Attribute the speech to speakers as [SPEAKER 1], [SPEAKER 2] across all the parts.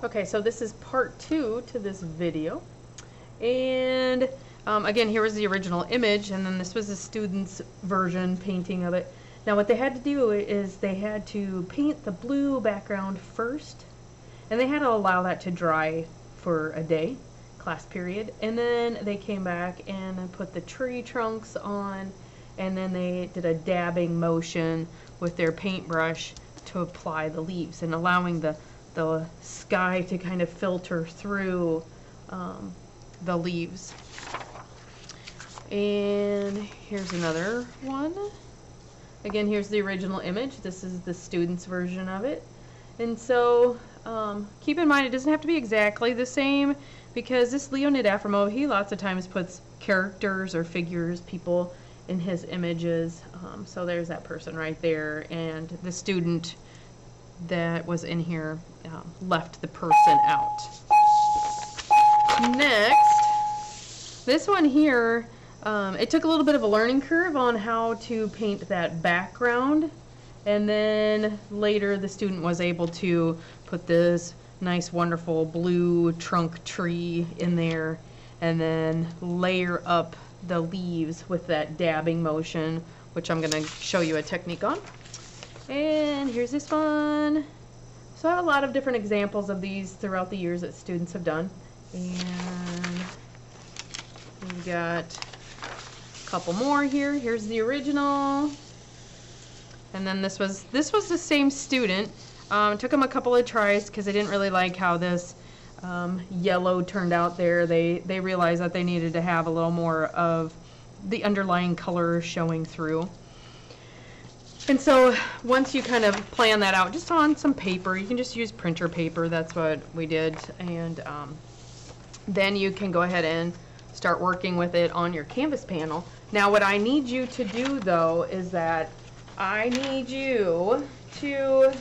[SPEAKER 1] Okay, so this is part 2 to this video, and again, here was the original image, and then this was the student's version painting of it. Now what they had to do is they had to paint the blue background first, and they had to allow that to dry for a day, class period, and then they came back and put the tree trunks on, and then they did a dabbing motion with their paintbrush to apply the leaves and allowing the sky to kind of filter through the leaves. And here's another one. Again, here's the original image. This is the student's version of it. And so keep in mind it doesn't have to be exactly the same, because this Leonid Afremov, he lots of times puts characters or figures, people in his images. So there's that person right there, and the student that was in here left the person out. Next, this one here, it took a little bit of a learning curve on how to paint that background, and then later the student was able to put this nice wonderful blue trunk tree in there and then layer up the leaves with that dabbing motion, which I'm going to show you a technique on. And here's this one. So I have a lot of different examples of these throughout the years that students have done. And we've got a couple more here. Here's the original. And then this was the same student. It took them a couple of tries because they didn't really like how this yellow turned out there. They realized that they needed to have a little more of the underlying color showing through. And so once you kind of plan that out just on some paper, you can just use printer paper, that's what we did, and then you can go ahead and start working with it on your canvas panel. Now what I need you to do though is that I need you to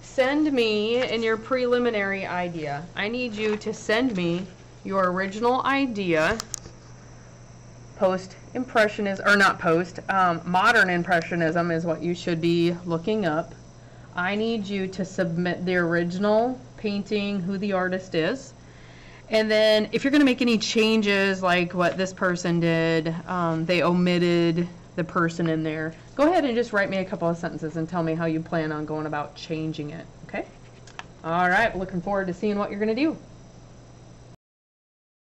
[SPEAKER 1] send me in your preliminary idea. I need you to send me your original idea, post-impressionism, or not post, modern impressionism is what you should be looking up. I need you to submit the original painting, who the artist is, and then if you're going to make any changes like what this person did, they omitted the person in there, go ahead and just write me a couple of sentences and tell me how you plan on going about changing it, okay? All right, looking forward to seeing what you're going to do.